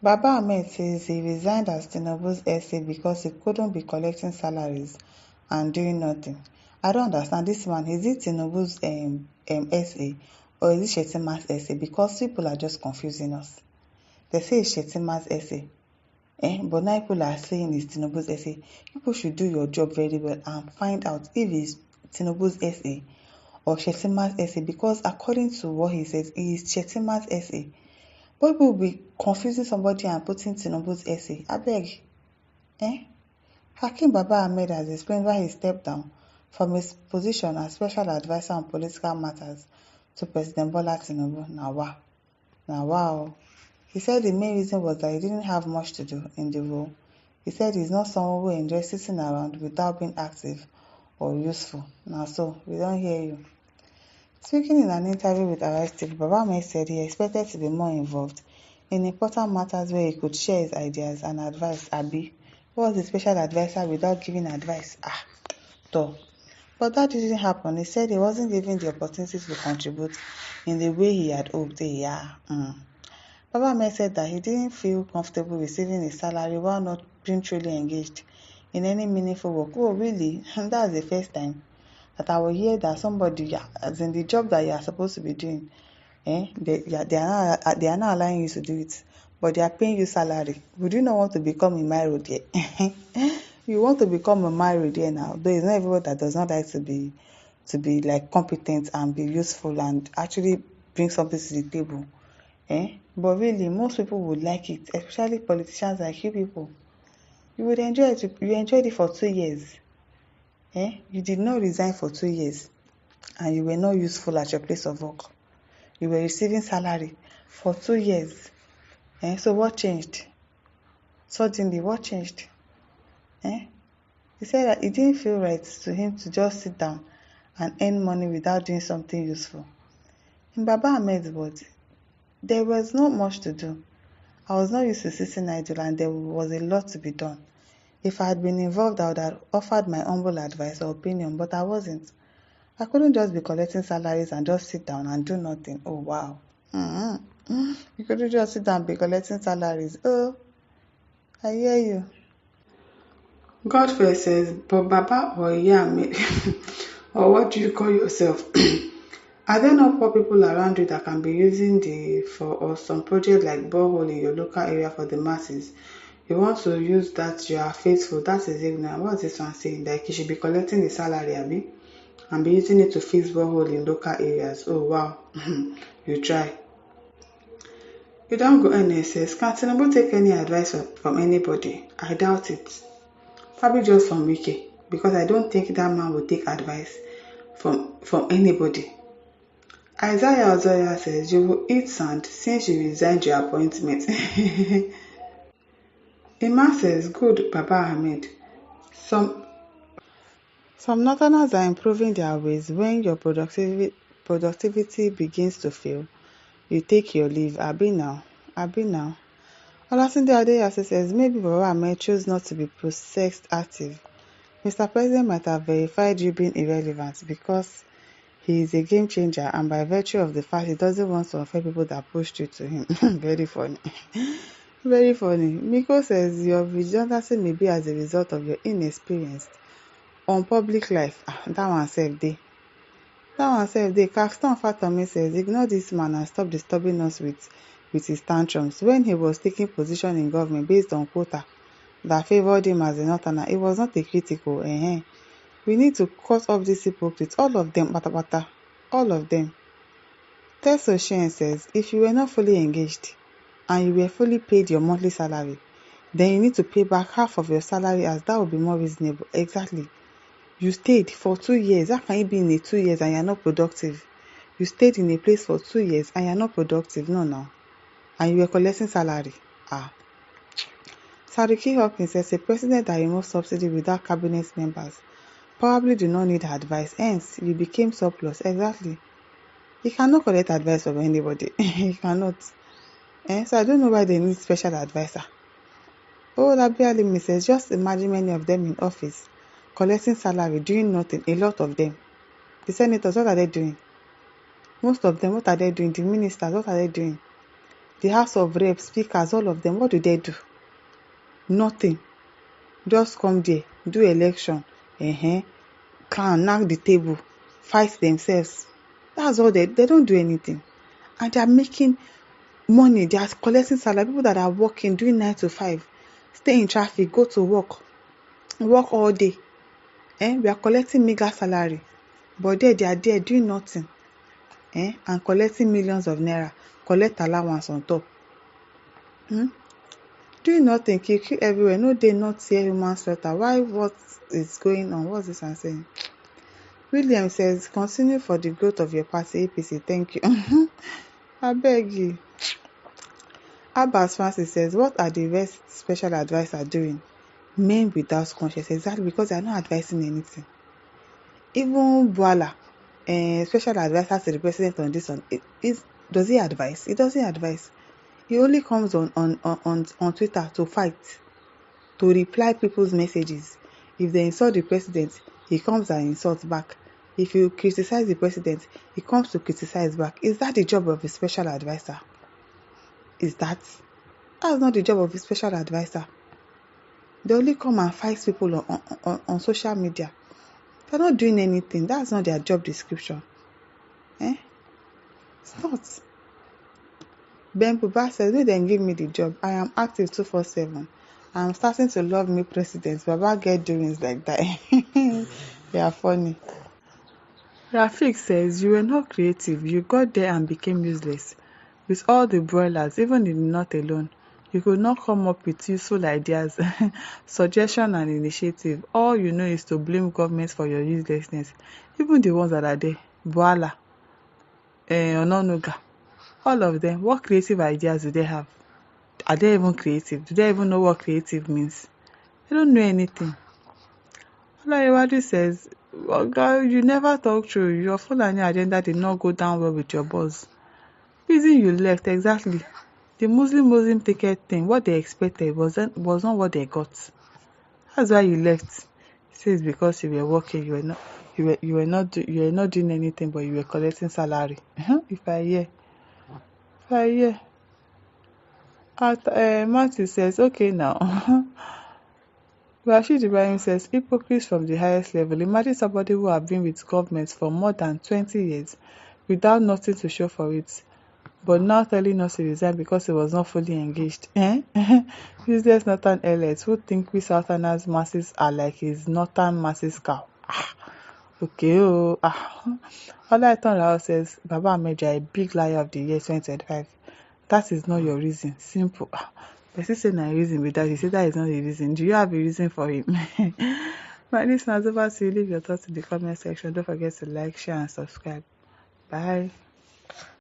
Baba Ahmed says he resigned as Tinubu's SA because he couldn't be collecting salaries and doing nothing. I don't understand this man. Is it Tinubu's SA or is it Shettima's SA? Because people are just confusing us. They say it's Shettima's SA. But now people are saying it's Tinubu's SA. People should do your job very well and find out if it's Tinubu's SA or Shettima's SA, because according to what he says, he is Shettima's SA. But people will be confusing somebody and putting Tinubu's essay. Abeg. Hakeem Baba Ahmed has explained why he stepped down from his position as special advisor on political matters to President Bola Tinubu. Now wow. He said the main reason was that he didn't have much to do in the role. He said he's not someone who enjoys sitting around without being active or useful. Now so, we don't hear you. Speaking in an interview with Arise TV, Baba Ahmed said he expected to be more involved in important matters where he could share his ideas and advice. Abi was a special advisor without giving advice. Though. But that didn't happen. He said he wasn't given the opportunity to contribute in the way he had hoped. Baba Ahmed said that he didn't feel comfortable receiving a salary while not being truly engaged in any meaningful work. Oh, really? That's the first time that I will hear that somebody, as in the job that you are supposed to be doing, they are not allowing you to do it, but they are paying you salary. Would you not want to become a Myro there? You want to become a Myro there now. Though it's not everybody that does not like to be like competent and be useful and actually bring something to the table. But really, most people would like it, especially politicians like you people. You would enjoy it. You enjoyed it for 2 years. You did not resign for 2 years, and you were not useful at your place of work. You were receiving salary for 2 years. So what changed? Suddenly, what changed? He said that it didn't feel right to him to just sit down and earn money without doing something useful. In Baba Ahmed's words, there was not much to do. I was not used to sitting idle and there was a lot to be done. If I had been involved, I would have offered my humble advice or opinion, but I wasn't. I couldn't just be collecting salaries and just sit down and do nothing. Oh, wow. You couldn't just sit down and be collecting salaries. Oh, I hear you. Godfrey says, but Baba or Yami, or what do you call yourself? Are there not poor people around you that can be using or some project like borehole in your local area for the masses? You want to use that, you are faithful, that is ignorant. What is this one saying? Like you should be collecting the salary, Abi, and be using it to fix borehole in local areas. Oh wow, you try. You don't go NSS. Can Tinubu take any advice from anybody? I doubt it. Probably just from Wike, because I don't think that man will take advice from anybody. Isaiah Ozoya says, you will eat sand since you resigned your appointment. Iman says, good, Baba Ahmed. Some northerners are improving their ways. When your productivity begins to fail, you take your leave. Abi now. Olatunde Adeyasi says, maybe Baba Ahmed chose not to be processed active. Mr. President might have verified you being irrelevant because he is a game changer and by virtue of the fact he doesn't want to offend people that pushed you to him. Very funny. Very funny. Miko says, your redundancy may be as a result of your inexperience on public life. That one self day. Caxton Fatomi says, ignore this man and stop disturbing us with his tantrums. When he was taking position in government based on quota that favored him as a northerner, it was not a critical. We need to cut off these hypocrites. All of them, bata. All of them. Teso Shen says, if you were not fully engaged and you were fully paid your monthly salary, then you need to pay back half of your salary, as that would be more reasonable. Exactly. You stayed for 2 years. How can you be in a 2 years and you're not productive? You stayed in a place for 2 years and you're not productive. No. And you were collecting salary. Sariki Hawkins says, a president that removes subsidy without cabinet members probably do not need advice. Hence, you became surplus. Exactly. You cannot collect advice from anybody. You cannot. So I don't know why they need special advisor. Labi Alimi says, just imagine many of them in office, collecting salary, doing nothing. A lot of them. The senators, what are they doing? Most of them, what are they doing? The ministers, what are they doing? the House of Reps, speakers, all of them, what do? Nothing. Just come there, do election, clown, knock the table, fight themselves. That's all they don't do anything. And they are making money, they are collecting salary. People that are working, doing 9 to 5, stay in traffic, go to work all day. We are collecting meager salary. But they are there doing nothing. And collecting millions of naira, collect allowance on top. Doing nothing, kill everywhere. No day, not see human slaughter. Why? What is going on? What's this I'm saying? William says, continue for the growth of your party, APC. Thank you. I beg you. Abbas Francis says, what are the rest special advisors doing? Men without conscience. Exactly, because they are not advising anything. Even Boala, special advisor to the president on this one, does he advise? He doesn't advise. He only comes on Twitter to fight, to reply people's messages. If they insult the president, he comes and insults back. If you criticize the president, he comes to criticize back. Is that the job of a special advisor? That's not the job of a special advisor. They only come and fight people on social media. They're not doing anything. That's not their job description. It's not. Ben Puba says, "They then give me the job. I am active 247. I'm starting to love me presidents. Baba get doings like that." They are funny. Rafik says, "You were not creative. You got there and became useless. With all the broilers, even in the north alone, you could not come up with useful ideas, suggestion and initiative. All you know is to blame government for your uselessness. Even the ones that are there, Boala, Ononuga, all of them, what creative ideas do they have? Are they even creative? Do they even know what creative means? They don't know anything." Olayiwaju says, "Well, girl, you never talk true. Your Fulani agenda did not go down well with your boss. Reason you left, exactly. The Muslim ticket thing, what they expected was not what they got. That's why you left." He says because you were working, you were not doing anything, but you were collecting salary. If I hear. Matthew says, okay now. Rashid Ibrahim says, hypocrites from the highest level. Imagine somebody who have been with government for more than 20 years without nothing to show for it, but now telling us to resign because he was not fully engaged. Useless northern elites who think we southerners masses are like his northern masses cow. Okay, Olaitan Rao says, Baba Ahmed, you are a big liar of the year 2025. That is not your reason. Simple. But he said, no reason with that. He said that is not the reason. Do you have a reason for him? My listeners, over to you. Leave your thoughts in the comment section. Don't forget to like, share, and subscribe. Bye.